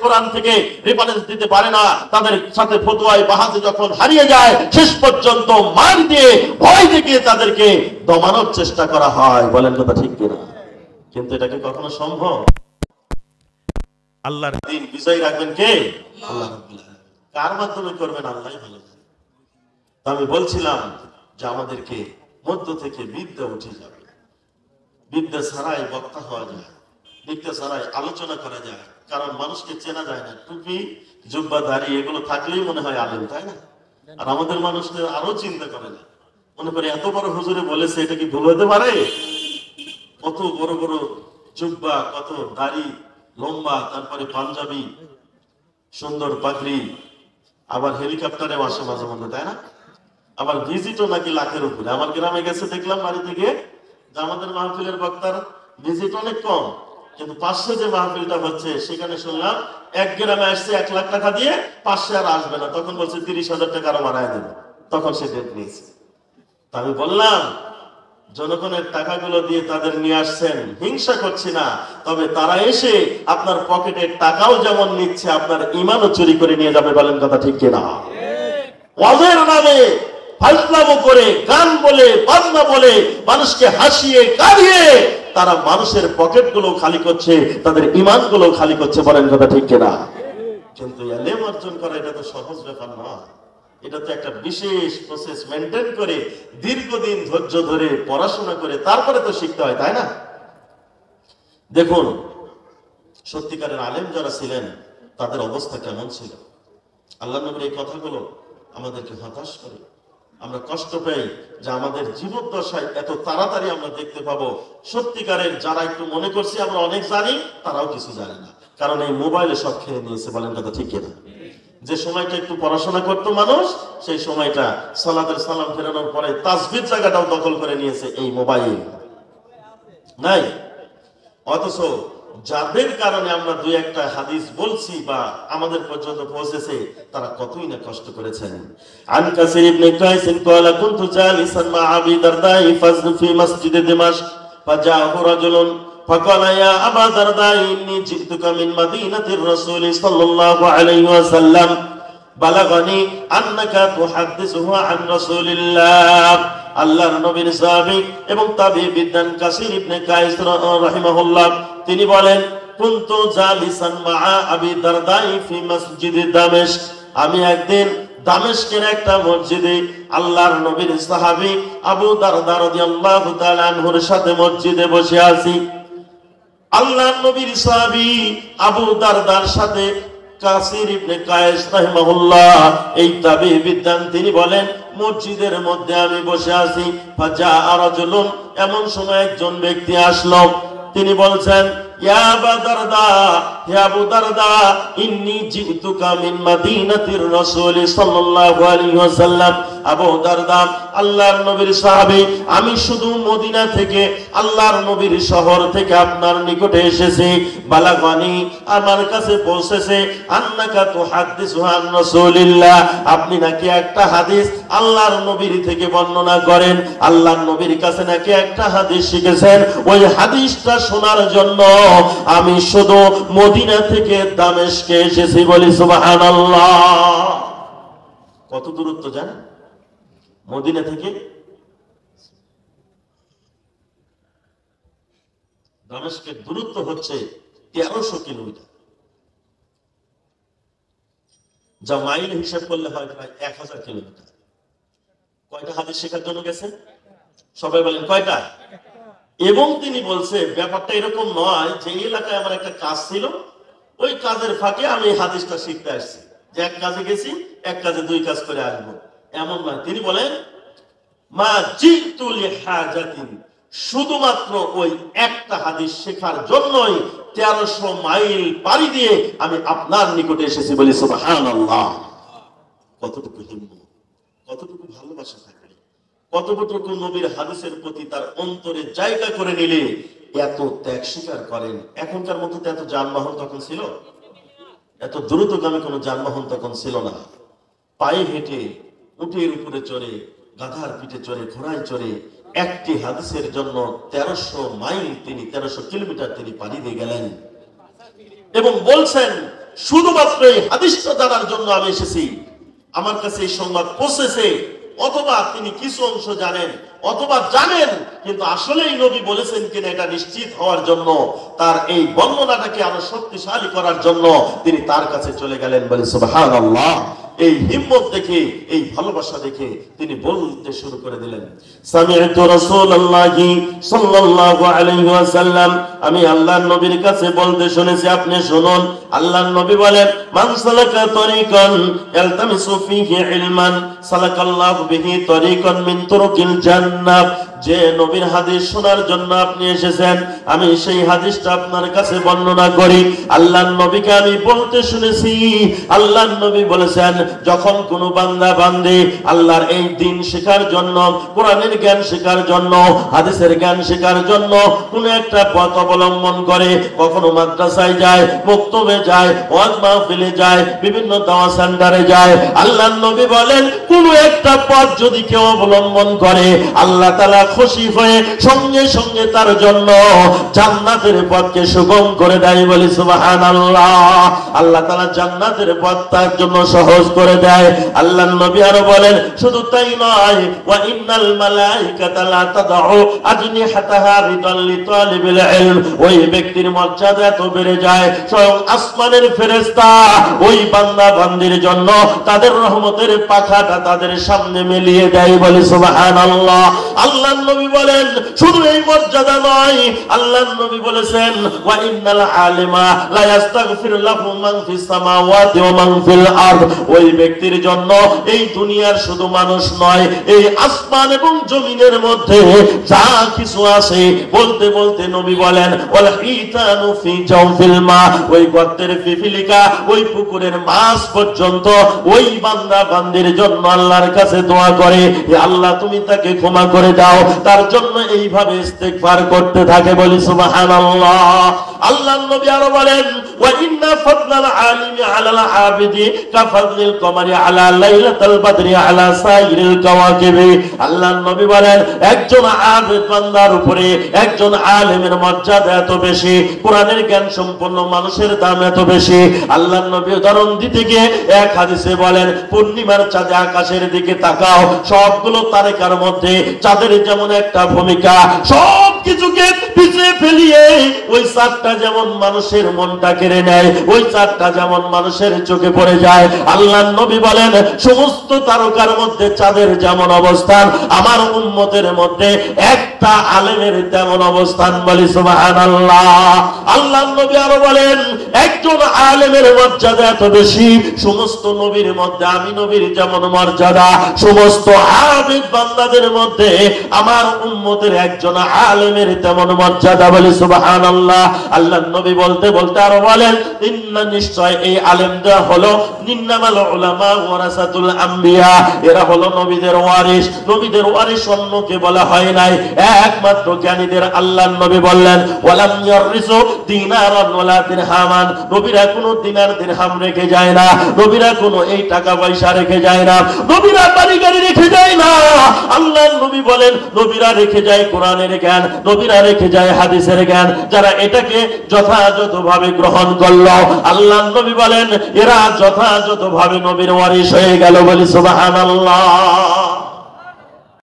কোরআন থেকে রেফারেন্স দিতে পারে না, তাদের সাথে ফতোয়ায় বাহাতে যখন হারিয়ে যায়, শেষ পর্যন্ত মার দিয়ে ভয় দেখিয়ে তাদেরকে দমানোর চেষ্টা করা হয়। বলেন কথা ঠিক কিনা? কিন্তু এটা কি কখনো সম্ভব? আল্লাহর দিন বিজয় রাখবেন কে? আল্লাহ রাব্বুল আলামিন। কার মাধ্যমে করবেন আল্লাহই ভালো জানেন। তো আমি বলছিলাম যে আমাদেরকে মধ্য থেকে বিদ্যা উঠে যাবে। বিদ্যা ছাড়াই বক্তা হওয়া যায়, বিদ্যা ছাড়াই আলোচনা করা যায়, কারণ মানুষকে চেনা যায় না। টুপি, জুব্বা, দাড়ি এগুলো থাকলেই মনে হয় আলেম, তাই না? আর আমাদের মানুষদের আরো চিন্তা করে না, মনে করে এত বড় হুজুরে বলেছে, এটা কি ভুল হতে পারে? কত বড় বড় জুব্বা, কত দাড়ি লম্বা, তারপরে পাঞ্জাবি, সুন্দর পাগড়ি, আবার হেলিকপ্টারে আসে মাঝে মধ্যে, তাই না? আবার ভিজিটও নাকি লাখের উপরে। আমার গ্রামে গেছে, দেখলাম বাড়ি থেকে যে আমাদের মাহফিলের বক্তার ভিজিট অনেক কম, কিন্তু পাশে যে মাহফিলটা হচ্ছে সেখানে শুনলাম এক গ্রামে আসছে 1 লাখ টাকা দিয়ে, পাশে আর আসবে না। তখন বলছে 30,000 টাকা আরো বাড়ায় দেবে, তখন সে ডেট নিয়েছে। আমি বললাম জনগণের টাকাগুলো দিয়ে তাদের নিয়ে আসছেন, হিংসা করছি না, তবে তারা এসে আপনার পকেটের টাকাও যেমন নিচ্ছে, আপনার ঈমানও চুরি করে নিয়ে যাবে। বলেন কথা ঠিক কিনা? ওয়াজের নামে ফাজলামো করে, গান বলে, বাজনা বলে, মানুষকে হাসিয়ে কাঁদিয়ে তারা মানুষের পকেটগুলো খালি করছে, তাদের ঈমানগুলো খালি করছে। বলেন কথা ঠিক কিনা? কিন্তু ইলম অর্জন করা এটা তো সহজ ব্যাপার নয়। এটা তো একটা বিশেষ প্রসেস মেনটেন করে, দীর্ঘদিন ধৈর্য ধরে পড়াশোনা করে তারপরে তো শিখতে হয়, তাই না? দেখুন সত্যিকারের আলেম যারা ছিলেন তাদের অবস্থা কেমন ছিল। আল্লাহ নবীর এই কথাগুলো আমাদেরকে হতাশ করে, আমরা কষ্ট পাই যে আমাদের জীবদ্দশায় এত তাড়াতাড়ি আমরা দেখতে পাবো। সত্যিকারের যারা একটু মনে করছি আমরা অনেক জানি, তারাও কিছু জানে না, কারণ এই মোবাইলে সব খেয়ে নিয়েছে। বলেন কথা ঠিক কিনা? যে সময়টা একটু পড়াশোনা করতো মানুষ, সেই সময়টা সালাতের সালাম ফেরানোর পরে তাসবির জায়গাটাও দখল করে নিয়েছে এই মোবাইল, নাই? অথচ যাদের কারণে আমরা 2-1টা হাদিস বলছি বা আমাদের পর্যন্ত পৌঁছেছে, তারা কতই না কষ্ট করেছেন। আন কাসির ইবনে কাইস قال كنت جالسا مع ابي الدرداء في مسجد دمشق فجاءه رجل فقال يا ابا الدرداء اني جئتك من مدينه الرسول صلى الله عليه وسلم بلغني انك تحدثه عن رسول الله। আল্লাহর নবীর সাহাবী এবং তাবিঈ বিদ্বান কাসির ইবনে কাইস রাহিমাহুল্লাহ তিনি বলেন, কুনতু জালিসান মাআ আবি দারদাই ফি মসজিদ দামেস্ক, আমি একদিন দামেস্কের একটা মসজিদে আল্লাহর নবীর সাহাবী আবু দারদা রাদিয়াল্লাহু তাআলা আনহুর সাথে মসজিদে বসে আছি। আল্লাহর নবীর সাহাবী আবু দারদার সাথে কাসির ইবনে কাইস রাহিমাহুল্লাহ এই তাবিঈ বিদ্বান তিনি বলেন, মসজিদের মধ্যে আমি বসে আছি, ফাজা রাজুলুন, এমন সময় একজন ব্যক্তি আসলো, তিনি বলছেন ইয়া আবু দারদা, হে আবু দারদা, ইন্নী জিতুকা মিন মাদিনাতির রাসূল সাল্লাল্লাহু আলাইহি ওয়াসাল্লাম। আবু দারদা আল্লাহর নবীর সাহাবী, আমি শুধু মদিনা থেকে, আল্লাহর নবীর শহর থেকে আপনার নিকটে এসেছি। বালাগানি, আমার কাছে পৌঁছেছে, আন্নাকা তুহাদ্দিসু আন রাসূলিল্লাহ, আপনি নাকি একটা হাদিস আল্লাহর নবীর থেকে বর্ণনা করেন, আল্লাহর নবীর কাছে নাকি একটা হাদিস শিখেছেন। ওই হাদিসটা শোনার জন্য আমি শুধু মদিনা থেকে দামেস্কে এসেছি। বলি সুবহানাল্লাহ। কত দূরত্ব জানেন? মদিনা থেকে দামেস্কের দূরত্ব হচ্ছে 1300 কিলোমিটার, যা মাইল হিসাব করলে হয় প্রায় 1000 কিলোমিটার। কয়টা হাদিস শেখার জন্য গেছেন? সবাই বলেন কয়টা? এবং তিনি বলছে ব্যাপারটা এরকম নয় যে এই এলাকায় আমার একটা কাজ ছিল, ওই কাজের ফাঁকে আমি এই হাদিসটা শিখতে আসছি, যে এক কাজে গেছি, এক কাজে 2 কাজ করে আসবো, এমন নয়। তিনি বলেন মা জিতু লিহাজাতিন, শুধুমাত্র ওই একটা হাদিস শেখার জন্যই 1300 মাইল পাড়ি দিয়ে আমি আপনার নিকটে এসেছি। বলি সুবহানাল্লাহ। কতটুকু হিম্মত, কতটুকু ভালোবাসা থাকলে, কতটুকু নবীর হাদিসের প্রতি তার অন্তরে জায়গা করে নিলে এত ত্যাগ স্বীকার করেন। এখনকার মতো তো এত যানবাহন তখন ছিল, এত দ্রুতগামী কোনো যানবাহন তখন ছিল না। পায়ে হেঁটে, উটের উপরে চড়ে, গাধার পিঠে চড়ে, ঘোড়ায় চড়ে একটি হাদিসের জন্য 1300 মাইল তিনি, 1300 কিলোমিটার তিনি পাড়ি দিয়ে গেলেন। এবং বলছেন শুধুমাত্র এই হাদিসটা জানার জন্য আমি এসেছি, আমার কাছে এই সংবাদ পৌঁছেছে, অথবা তিনি কিছু অংশ জানেন অথবা জানেন কিন্তু আসলেই নবী বলেছেন কিনা এটা নিশ্চিত হওয়ার জন্য, তার এই বর্ণনাটাকে আরো শক্তিশালী করার জন্য তিনি তার কাছে চলে গেলেন। বলে সুবহানাল্লাহ। এই হিম্মত দেখে, এই ভালোবাসা দেখে তিনি বলতে শুরু করে দিলেন, সামি'তু রাসূলুল্লাহি সাল্লাল্লাহু আলাইহি ওয়াসাল্লাম, আমি আল্লাহর নবীর কাছে বলতে শুনেছি, আপনি শুনুন। আল্লাহর নবী বলেন, মান সালাকা তরিকান ইয়ালতামিসু ফীহি ইলমান সালাকাল্লাহু বিহি তরিকান মিন তুরুকিল জান্নাহ। যে নবীর হাদিস শোনার জন্য আপনি এসেছেন, আমি সেই হাদিসটা আপনার কাছে বর্ণনা করি। আল্লাহর নবীকে আমি বলতে শুনেছি, আল্লাহর নবী বলেছেন, যখন কোন বান্দা বান্দী আল্লাহর এই দিন শেখার জন্য, কোরআনের জ্ঞান শেখার জন্য, হাদিসের জ্ঞান শেখার জন্য কোন একটা পথ অবলম্বন করে, কখনো মাদ্রাসায় যায়, মক্তবে যায়, ওয়াজ মাহফিলে যায়, বিভিন্ন দাওয়া সেন্টারে যায়, আল্লাহর নবী বলেন কোন একটা পথ যদি কেউ অবলম্বন করে, আল্লাহ তাআলা খুশি হয়ে সঙ্গে সঙ্গে তার জন্য জান্নাতের পথকে সুগম করে দেয়। বলি সুবহানাল্লাহ। আল্লাহ তাআলা জান্নাতের পথ তার জন্য সহজ করে দেয়। আল্লাহর নবী আরো বলেন, শুধু তাই নয়, ওয়া ইন্নাল মালাইকাতা লা তাদউ আজনিহাতাহা রিদাল লিতালিবিল ইলম। ওই ব্যক্তির মর্যাদা এত বেড়ে যায়, স্বয়ং আসমানের ফেরেশতা ওই বান্দা বান্দির জন্য তাদের রহমতের পাখাটা তাদের সামনে মেলিয়ে দেয়। বলি সুবহানাল্লাহ। আল্লাহর নবী বলেন, শুধু এই মর্যাদা নয়, আল্লাহর নবী বলেছেন, ওয়া ইন্নাল আলিমা লা ইস্তাগফিরু লাহু মান ফিস সামাওয়াতি ওয়া মান ফিল আরদ। ওই ব্যক্তির জন্য এই দুনিয়ার শুধু মানুষ নয়, এই আসমান এবং জমিনের মধ্যে যা কিছু আছে, বলতে বলতে নবী বলেন, ওয়াল হিতানু ফি জাওফিল মা। ওই গর্তের পিপিলিকা, ওই পুকুরের মাছ পর্যন্ত ওই বান্দা বান্দির জন্য আল্লাহর কাছে দোয়া করে, হে আল্লাহ তুমি তাকে ক্ষমা করে দাও। তার জন্য এইভাবে ইস্তেগফার করতে থাকে। বলি সুবহানাল্লাহ। আল্লাহর নবী আরো বলেন, ওয়া ইন্না ফাদলাল আলিমি আলাল আবিদি কাফাদলিল কমারি আলা লাইলাতুল বদরি আলা সাইরিল কাওয়াকিবি। আল্লাহর নবী বলেন, একজন আবিদ বান্দার উপরে একজন আলেমের মর্যাদা এত বেশি, কোরআনের জ্ঞান সম্পন্ন মানুষের দাম এত বেশি। আল্লাহর নবী উদাহরণ দিতে গিয়ে এক হাদিসে বলেন, পূর্ণিমার চাঁদে আকাশের দিকে তাকাও, সবগুলো তারকার মধ্যে চাঁদের যেমন একটা ভূমিকা, সব কিছুকে পিছিয়ে ফেলিয়ে ওই চাঁদটা যেমন মানুষের মনটা কেড়ে নেয়, ওই চাঁদটা যেমন মানুষের চোখে পড়ে যায়, আল্লাহর নবী বলেন সমস্ত তারকার মধ্যে চাঁদের যেমন অবস্থান, আমার উম্মতের মধ্যে একটা আলেমের তেমন অবস্থান। বলি সুবহানাল্লাহ। আল্লাহর নবী আরো বলেন, একজন আলেমের মর্যাদা এত বেশি, সমস্ত নবীর মধ্যে আমি নবীর যেমন মর্যাদা, সমস্ত আবিদ বান্দাদের মধ্যে আমার উম্মতের একজন আলেমের তেমন মর্যাদা। বলি সুবহানাল্লাহ। আল্লাহর নবী বলতে বলতে আরো বলেন, ইন্না নিশ্চয় এই আলেমরা হলো নিন্নামাল উলামা ওয়ারাসাতুল আম্বিয়া, এরা হলো নবীদের ওয়ারিস। নবীদের ওয়ারিস অন্যকে বলা হয় নাই, একমাত্র জ্ঞানীদের। আল্লাহর নবী বললেন, ওয়ালাম ইয়ারিসু দিনারান ওয়ালা দিরহামান। নবীরা কোনো দিনার দিরহাম রেখে যায় না, নবীরা কোনো এই টাকা পয়সা রেখে যায় না, নবীরা বাড়ি গাড়ি রেখে যায় না। আল্লাহর নবী বলেন, নবীরা রেখে যায় কোরআনের জ্ঞান, নবীরা রেখে যায় হাদিসের জ্ঞান। যারা এটাকে যথাযথভাবে গ্রহণ করলো, আল্লাহর নবী বলেন এরা যথাযথভাবে নবীর ওয়ারিস হয়ে গেল। বলি সুবহানাল্লাহ।